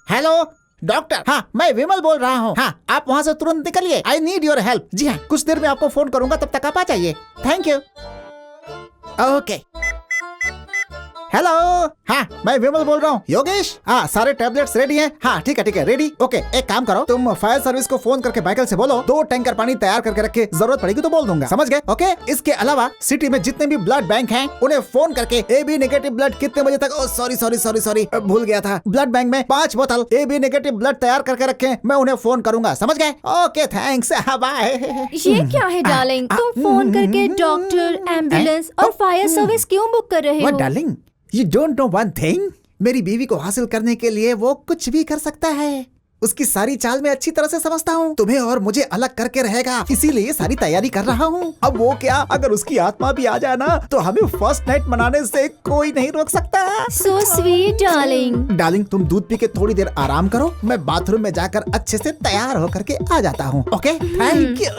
Hello doctor, हाँ मैं विमल बोल रहा हूँ। हाँ आप वहाँ से तुरंत निकलिए, आई नीड योर हेल्प। जी हाँ, कुछ देर में आपको फोन करूंगा, तब तक आप आ जाइए। Thank you. ओके। हेलो, हाँ मैं विमल बोल रहा हूँ। योगेश, हाँ सारे टैबलेट्स रेडी हैं? हाँ ठीक है रेडी। ओके एक काम करो, तुम फायर सर्विस को फोन करके बाइकल से बोलो 2 टैंकर पानी तैयार करके रखे, जरूरत पड़ेगी तो बोल दूंगा, समझ गए? ओके। इसके अलावा सिटी में जितने भी ब्लड बैंक हैं उन्हें फोन करके AB नेगेटिव ब्लड कितने बजे तक, सॉरी भूल गया था, ब्लड बैंक में 5 बोतल AB नेगेटिव ब्लड तैयार करके रखे, मैं उन्हें फोन करूंगा, समझ गए? Okay thanks, bye. ये क्या है डार्लिंग, तुम फोन करके डॉक्टर, एम्बुलेंस और फायर सर्विस क्यों बुक कर रहे हो? Darling, You don't know one thing? मेरी बीवी को हासिल करने के लिए वो कुछ भी कर सकता है। उसकी सारी चाल मैं अच्छी तरह से समझता हूँ। तुम्हें और मुझे अलग करके रहेगा, इसीलिए सारी तैयारी कर रहा हूँ। अब वो क्या, अगर उसकी आत्मा भी आ जाए ना तो हमें फर्स्ट नाइट मनाने से कोई नहीं रोक सकता। So sweet darling. डार्लिंग तुम दूध पी के थोड़ी देर आराम करो, मैं बाथरूम में जाकर अच्छे से तैयार होकर के आ जाता हूँ। Okay thank you.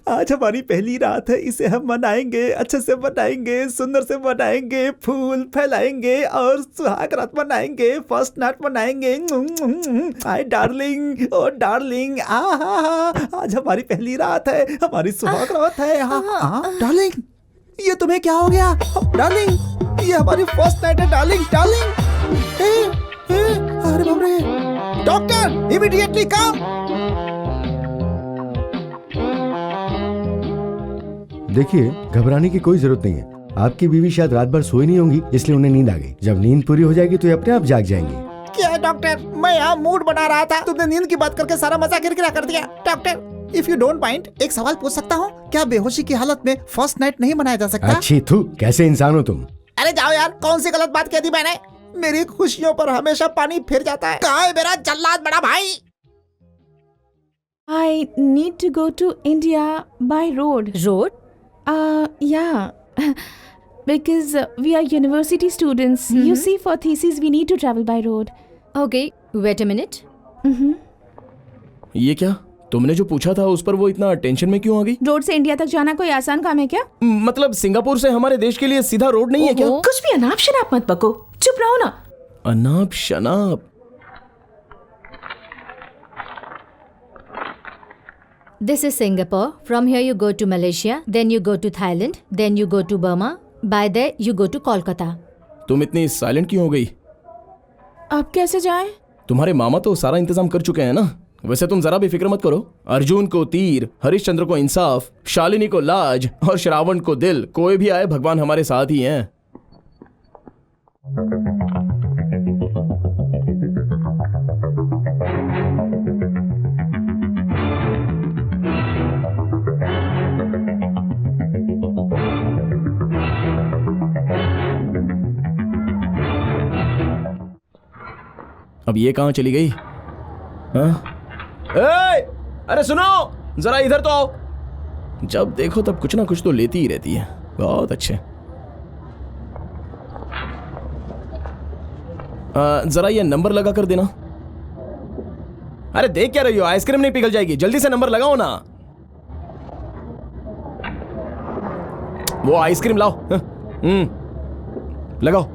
आज हमारी पहली रात है, इसे हम मनाएंगे, अच्छे से मनाएंगे, सुंदर से मनाएंगे, फूल फैलाएंगे और सुहाग रात मनाएंगे, फर्स्ट नाइट मनाएंगे। हाय डार्लिंग, ओ डार्लिंग, आज हमारी पहली रात है, हमारी सुहाग रात है। डार्लिंग ये तुम्हें क्या हो गया? डार्लिंग ये हमारी फर्स्ट नाइट है। डार्लिंग अरे बाप रे, डॉक्टर इमीडिएटली कम। देखिए घबराने की कोई जरूरत नहीं है। आपकी बीवी शायद रात भर सोई नहीं होंगी, इसलिए उन्हें नींद आ गई। जब नींद पूरी हो जाएगी तो ये अपने आप जाग जाएंगी। क्या डॉक्टर, मैं यहाँ मूड बना रहा था, तुमने नींद की बात करके सारा मजा किरकिरा कर दिया। Doctor if you don't mind, एक सवाल पूछ सकता हूँ? क्या बेहोशी की हालत में फर्स्ट नाइट नहीं मनाया जा सकता? अच्छी थू, कैसे इंसान हो तुम? अरे जाओ यार, कौन सी गलत बात कह दी मैंने? मेरी खुशियों पर हमेशा पानी फिर जाता है। कहाँ है मेरा जल्लाद बड़ा भाई? I need to go to India by road. Road? Yeah. Because we are university students. You see, for thesis we need to travel by road. Okay wait a minute. ये क्या, तुमने जो पूछा था उस पर वो इतना टेंशन में क्यों आ गई? रोड से इंडिया तक जाना कोई आसान काम है क्या? मतलब सिंगापुर से हमारे देश के लिए सीधा रोड नहीं है क्या? कुछ भी अनाप शनाप मत बको, चुप रहो ना। अनाप शनाप? This is Singapore. From here you go to Malaysia, then you go to Thailand, then you go to Burma. By there you go to Kolkata. तुम इतनी साइलेंट क्यों हो गई? अब कैसे जाएं? तुम्हारे मामा तो सारा इंतजाम कर चुके हैं ना। वैसे तुम जरा भी फिक्र मत करो। अर्जुन को तीर, हरिश्चंद्र को इंसाफ, शालिनी को लाज और श्रावण को दिल, कोई भी आए भगवान हमारे साथ ही हैं। अब ये कहाँ चली गई? हाँ? अरे सुनो, जरा इधर तो आओ। जब देखो तब कुछ ना कुछ तो लेती ही रहती है। बहुत अच्छे। जरा ये नंबर लगा कर देना। अरे देख क्या रही हो, आइसक्रीम नहीं पिघल जाएगी, जल्दी से नंबर लगाओ ना। वो आइसक्रीम लाओ। लगाओ।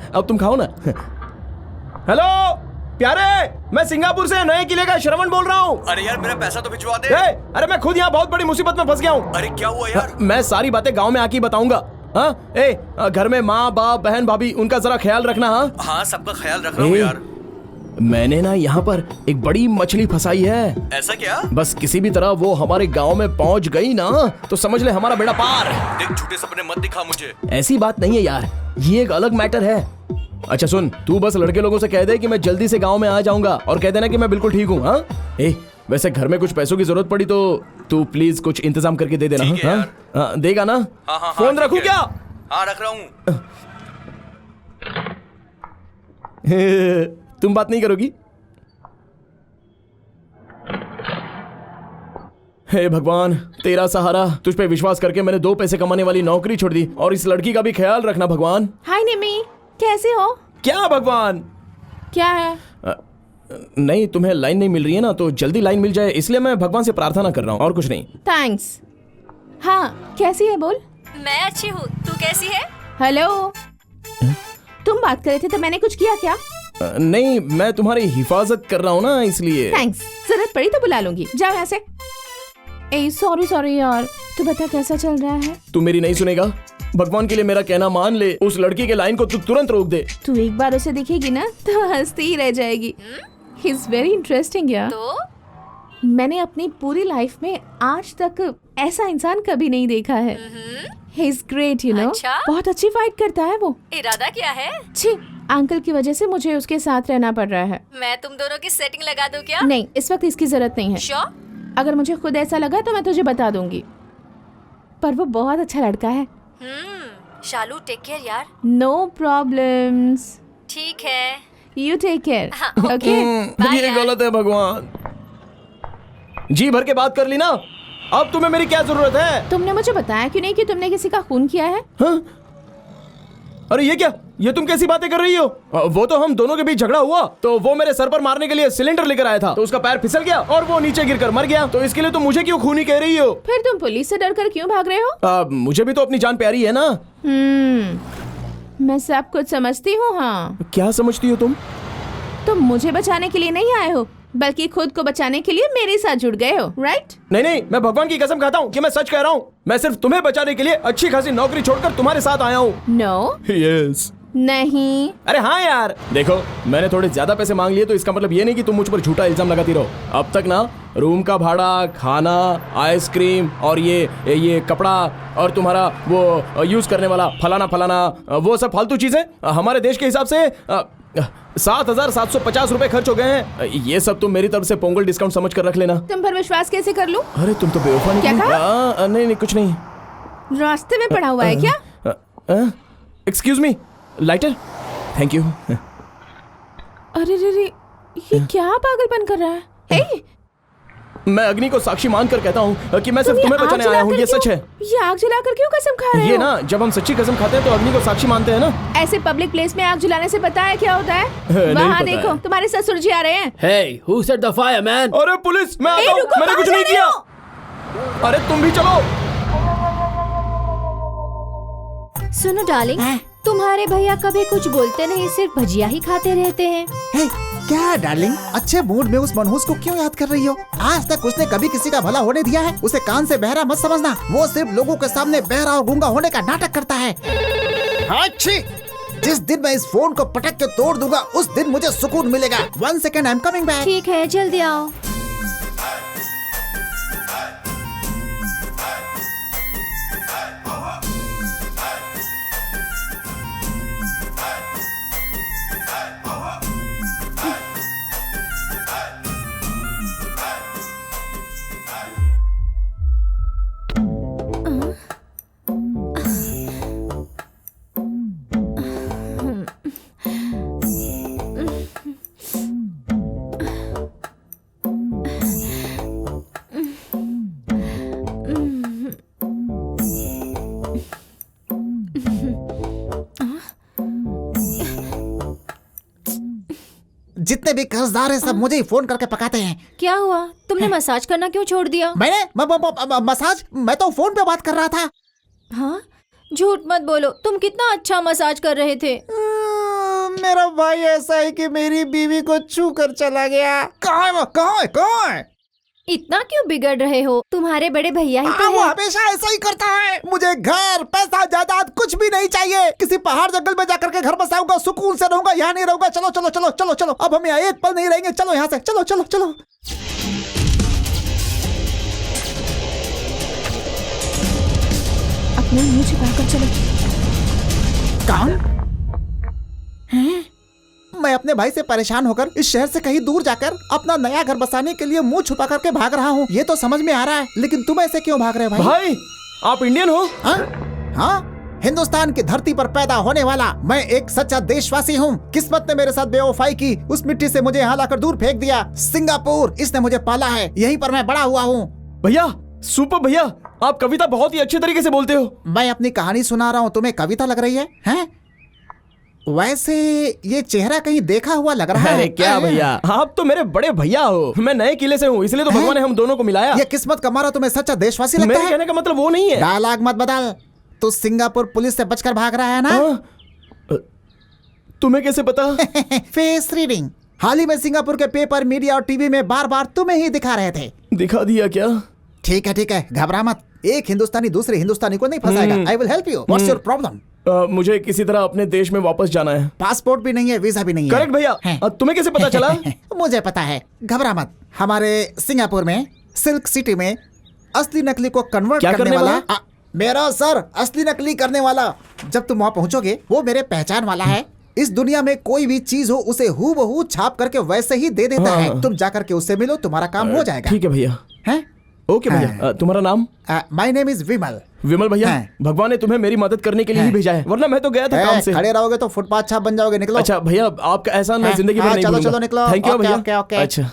अब तुम खाओ ना। हेलो प्यारे, मैं सिंगापुर से नए किले का श्रवण बोल रहा हूँ। अरे यार मेरा पैसा तो भिजवा दे। अरे मैं खुद यहाँ बहुत बड़ी मुसीबत में फंस गया हूँ। अरे क्या हुआ यार? मैं सारी बातें गांव में आके बताऊंगा। हाँ घर में माँ बाप बहन भाभी उनका जरा ख्याल रखना। हाँ सबका ख्याल रख रहा हूँ यार। मैंने ना यहाँ पर एक बड़ी मछली फंसाई है। ऐसा क्या? बस किसी भी तरह वो हमारे गांव में पहुंच गई ना तो समझ ले हमारा बेड़ा पार। देख झूठे सपने मत दिखा मुझे। ऐसी बात नहीं है यार, ये एक अलग मैटर है। अच्छा सुन, तू बस लड़के लोगों से कह दे कि मैं जल्दी से गांव में आ जाऊंगा और कह देना कि मैं बिल्कुल ठीक हूँ। हाँ वैसे घर में कुछ पैसों की जरूरत पड़ी तो तू प्लीज कुछ इंतजाम करके दे देना। हाँ देगा ना? हाँ, फोन रखूं क्या? हाँ रख रहा हूँ। तुम बात नहीं करोगी? हे भगवान, तेरा सहारा, तुझ पे विश्वास करके मैंने 2 पैसे कमाने वाली नौकरी छोड़ दी और इस लड़की का भी ख्याल रखना भगवान। हाय निमी, कैसे हो? क्या भगवान? क्या है? नहीं, तुम्हें लाइन नहीं मिल रही है ना, तो जल्दी लाइन मिल जाए इसलिए मैं भगवान से प्रार्थना कर रहा हूँ, और कुछ नहीं। थैंक्स। हाँ, कैसी है बोल। मैं अच्छी हूँ, तू कैसी है? हेलो, तुम बात कर रहे थे तो मैंने कुछ किया क्या? नहीं, मैं तुम्हारी हिफाजत कर रहा हूँ ना, इसलिए। थैंक्स, जरूरत पड़ी तो बुला लूंगी। जाओ यहाँ से। ए सॉरी यार, तू बता कैसा चल रहा है? तू मेरी नहीं सुनेगा? भगवान के लिए मेरा कहना मान ले, उस लड़की के लाइन को तू तुरंत रोक दे। तू एक बार उसे दिखेगी ना तो हंसती ही रह जाएगी। ही इज वेरी इंटरेस्टिंग यार। तो मैंने अपनी पूरी लाइफ में आज तक ऐसा इंसान कभी नहीं देखा है। He is great, you know. अच्छा? बहुत अच्छी फाइट करता है वो। इरादा क्या है? छी, अंकल की वजह से मुझे उसके साथ रहना पड़ रहा है। मैं तुम दोनों की सेटिंग लगा दूं क्या? नहीं, इस वक्त इसकी जरूरत नहीं है। श्योर? अगर मुझे खुद ऐसा लगा तो मैं तुझे बता दूंगी। पर वो बहुत अच्छा लड़का है। शालू टेक केयर यार। No problems. ठीक है। You take care. ओके। ये गलत है भगवान। जी भर के बात कर ली ना, अब तुम्हें मेरी क्या जरूरत है? तुमने मुझे बताया क्यों नहीं कि तुमने किसी का खून किया है? हाँ? अरे ये क्या, ये तुम कैसी बातें कर रही हो? वो तो हम दोनों के बीच झगड़ा हुआ, तो वो मेरे सर पर मारने के लिए सिलेंडर लेकर आया था, तो उसका पैर फिसल गया और वो नीचे गिरकर मर गया। तो इसके लिए तुम मुझे क्यों खूनी कह रही हो? फिर तुम पुलिस से डरकर क्यों भाग रहे हो? मुझे भी तो अपनी जान प्यारी है ना। मैं सब कुछ समझती हूँ। हाँ, क्या समझती हो तुम? तुम मुझे बचाने के लिए नहीं आए हो, बल्कि खुद को बचाने के लिए मेरे साथ जुड़ गए हो, राइट? नहीं, मैं भगवान की कसम खाता हूँ कि मैं सच कह रहा हूँ। मैं सिर्फ तुम्हें बचाने के लिए अच्छी खासी नौकरी छोड़कर तुम्हारे साथ आया हूँ। नो। यस। नहीं। अरे हाँ यार, देखो मैंने थोड़े ज्यादा पैसे मांग लिए, तो इसका मतलब ये नहीं कि तुम मुझ पर झूठा इल्जाम लगाती रहो। अब तक ना रूम का भाड़ा, खाना, आइसक्रीम और ये कपड़ा और तुम्हारा वो यूज करने वाला फलाना वो सब फालतू चीजें हमारे देश के हिसाब से 7,750 रुपए खर्च हो गए हैं। ये सब तुम मेरी तरफ से पोंगल डिस्काउंट समझ कर रख लेना। तुम पर विश्वास कैसे कर लूं? अरे तुम तो बेवफा निकली। क्या कहा? नहीं कुछ नहीं। रास्ते में पड़ा हुआ है क्या? Excuse me, lighter. Thank you. अरे रे, ये क्या पागलपन कर रहा है? हे, मैं अग्नि को साक्षी मानकर कहता हूँ कि मैं सिर्फ तुम्हें बचाने आया हूँ। ये सच है। ये आग जलाकर क्यों कसम खा रहे हो? ये ना, जब हम सच्ची कसम खाते हैं तो अग्नि को साक्षी मानते हैं ना। ऐसे पब्लिक प्लेस में आग जलाने से पता है क्या होता है? नहीं वहाँ पता देखो, है। तुम्हारे ससुर जी आ रहे हैं। Hey, who set the fire, man? अरे पुलिस, मैं आता हूँ। रुको, मैंने कहाँ कुछ जा नहीं रहे किया। हो? अरे तुम भी चलो। सुनो डार्लिंग, तुम्हारे भैया कभी कुछ बोलते नहीं, सिर्फ भजिया ही खाते रहते हैं। हे, क्या डार्लिंग, अच्छे मूड में उस मनहूस को क्यों याद कर रही हो? आज तक उसने कभी किसी का भला होने दिया है? उसे कान से बहरा मत समझना, वो सिर्फ लोगों के सामने बहरा और गूंगा होने का नाटक करता है। अच्छी, जिस दिन मैं इस फोन को पटक के तोड़ दूंगा उस दिन मुझे सुकून मिलेगा। 1 second, I am coming back. ठीक है, जल्दी आओ। जितने भी कर्जदार हैं सब मुझे ही फोन करके पकाते हैं। क्या हुआ? तुमने मसाज करना क्यों छोड़ दिया? मैंने मसाज, मैं तो फोन पे बात कर रहा था। हाँ, झूठ मत बोलो, तुम कितना अच्छा मसाज कर रहे थे। मेरा भाई ऐसा है कि मेरी बीवी को छू कर चला गया। कहाँ है वो? कहाँ है? इतना क्यों बिगड़ रहे हो? तुम्हारे बड़े भैया ही तो वो है। हमेशा ऐसा ही करता है। मुझे घर, पैसा, जायदाद कुछ भी नहीं चाहिए। किसी पहाड़ जंगल में जाकर के घर बसाऊंगा, सुकून से रहूंगा, यहाँ नहीं रहूंगा। चलो चलो चलो चलो चलो, अब हम यहाँ एक पल नहीं रहेंगे। चलो यहाँ से, चलो चलो चलो। अपना मुंह छिपाकर चलो। कौन? मैं अपने भाई से परेशान होकर इस शहर से कहीं दूर जाकर अपना नया घर बसाने के लिए मुंह छुपा करके भाग रहा हूँ। ये तो समझ में आ रहा है, लेकिन तुम ऐसे क्यों भाग रहे हो भाई, आप इंडियन हो? हाँ, हिंदुस्तान की धरती पर पैदा होने वाला मैं एक सच्चा देशवासी हूँ। किस्मत ने मेरे साथ बेवफाई की, उस मिट्टी से मुझे यहाँ लाकर दूर फेंक दिया। सिंगापुर, इसने मुझे पाला है, यहीं पर मैं बड़ा हुआ हूँ। भैया, सुपर भैया, आप कविता बहुत ही अच्छे तरीके से बोलते हो। मैं अपनी कहानी सुना रहा हूँ, तुम्हें कविता लग रही है? वैसे ये चेहरा कहीं देखा हुआ लग रहा है। अरे क्या भैया, आप तो मेरे बड़े भैया हो। मैं नए किले से हूँ, इसलिए तो भगवान ने हम दोनों को मिलाया। ये किस्मत का मारा तुम्हें सच्चा देशवासी लगता मेरे है। कहने का मतलब वो नहीं है। डायलॉग मत बदल। तू सिंगापुर पुलिस से बचकर भाग रहा है ना? हाँ? तुम्हें कैसे पता? Face reading. हाल ही में सिंगापुर के पेपर, मीडिया और टीवी में बार बार तुम्हें ही दिखा रहे थे। दिखा दिया क्या? ठीक है, घबरा मत। एक हिंदुस्तानी दूसरे हिंदुस्तानी को नहीं फंसाएगा। I will help you. What's your problem? मुझे किसी तरह अपने देश में वापस जाना है। पासपोर्ट भी नहीं है, वीजा भी नहीं है। करेक्ट भैया। हैं। तुम्हें कैसे पता चला? मुझे पता है, घबरा मत। हमारे सिंगापुर में सिल्क सिटी में असली नकली को कन्वर्ट क्या करने करने वाला मेरा सर, असली नकली करने वाला। जब तुम वहां पहुंचोगे वो मेरे पहचान वाला है। इस दुनिया में कोई भी चीज हो उसे हूबहू छाप करके वैसे ही दे देता है। तुम जाकर के उससे मिलो, तुम्हारा काम हो जाएगा। ठीक है भैया। हैं? ओके भैया। तुम्हारा नाम? माय नेम इज विमल। विमल भैया, हाँ। भगवान ने तुम्हें मेरी मदद करने के लिए ही भेजा है, वरना मैं तो गया था काम से। खड़े रहोगे तो फुटपाथ छाप बन जाओगे। निकलो। अच्छा भैया, आपका एहसान मैं हाँ, जिंदगी भर हाँ, नहीं चलो, भूलूंगा। चलो, निकलो। थैंक यू ओके, भैया। Okay, okay. अच्छा।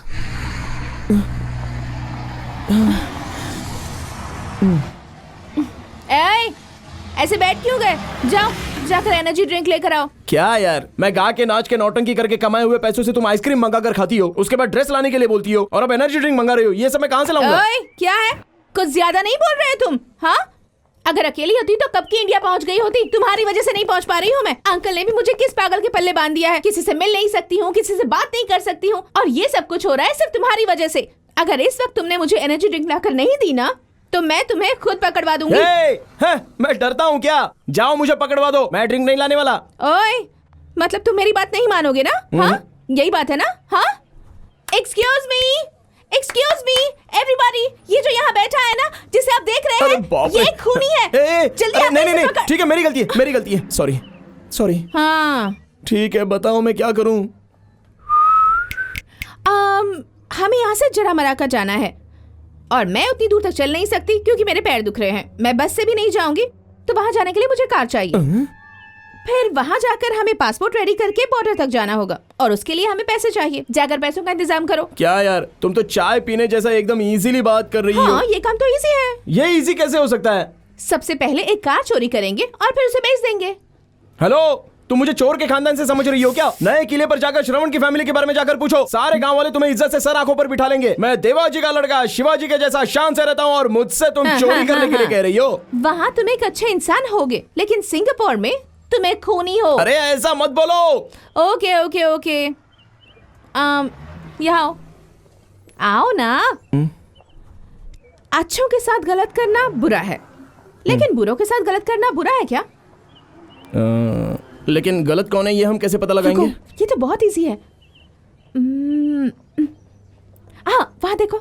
ऐसे बैठ क्यों गए? जाओ जाकर एनर्जी ड्रिंक लेकर आओ। क्या यार, मैं गा के नाच के नौटंकी करके कमाए हुए पैसों से तुम आइसक्रीम मंगा कर खाती हो, उसके बाद ड्रेस लाने के लिए बोलती हो, और अब एनर्जी ड्रिंक मंगा रही हो। ये सब मैं कहां से लाऊंगा? क्या है? कुछ ज्यादा नहीं बोल रहे तुम? हाँ, अगर अकेली होती तो कब की इंडिया पहुंच गई होती। तुम्हारी वजह से नहीं पहुंच पा रही हूँ मैं। अंकल ने भी मुझे किस पागल के पल्ले बांध दिया है। किसी से मिल नहीं सकती हूँ, किसी से बात नहीं कर सकती हूँ, और ये सब कुछ हो रहा है सिर्फ तुम्हारी वजह से। अगर इस वक्त तुमने मुझे एनर्जी ड्रिंक लाकर नहीं दी ना, तो मैं तुम्हें खुद पकड़वा दूंगी। मैं डरता हूँ क्या? जाओ मुझे पकड़वा दो, मैं ड्रिंक नहीं लाने वाला। ओए, मतलब तुम मेरी बात नहीं मानोगे ना? हाँ, यही बात है ना? हाँ, एक्सक्यूज मी, एवरीबॉडी, ये जो यहाँ बैठा है ना, जिसे आप देख रहे हैं, ये एक खूनी है। जल्दी आप इसे नहीं, पकड़- ठीक है, मेरी गलती है। सॉरी। हाँ, ठीक है, बताओ मैं क्या करूँ? हमें यहाँ से जरा मरा कर जाना है, और मैं उतनी दूर तक चल नहीं सकती क्योंकि मेरे पैर दुख रहे हैं। मैं बस से भी नहीं जाऊंगी, तो वहां जाने के लिए मुझे कार चाहिए। फिर वहां जाकर हमें पासपोर्ट रेडी करके बॉर्डर तक जाना होगा, और उसके लिए हमें पैसे चाहिए। जाकर पैसों का इंतजाम करो। क्या यार, तुम तो चाय पीने जैसा एकदम इजीली बात कर रही हो। हाँ, ये काम तो इजी है। ये इजी कैसे हो सकता है? सबसे पहले एक कार चोरी करेंगे और फिर उसे बेच देंगे। हेलो, तुम मुझे चोर के खानदान से समझ रही हो क्या? नए किले पर जाकर श्रवण की फैमिली के बारे में जाकर पूछो, सारे गांव वाले तुम्हें इज्जत से सर आंखों पर बिठा लेंगे। मैं देवाजी का लड़का शिवाजी के जैसा शान से रहता हूँ, और मुझसे तुम चोरी करने के लिए कह रही हो? वहाँ तुम एक अच्छे इंसान होगे, लेकिन सिंगापुर में तुम एक खूनी हो। अरे ऐसा मत बोलो। ओके, यहाँ आओ ना। अच्छों के साथ गलत करना बुरा है, लेकिन बुरों के साथ गलत करना बुरा है क्या? लेकिन गलत कौन है ये हम कैसे पता लगाएंगे? ये तो बहुत इजी है। हाँ, वहाँ देखो।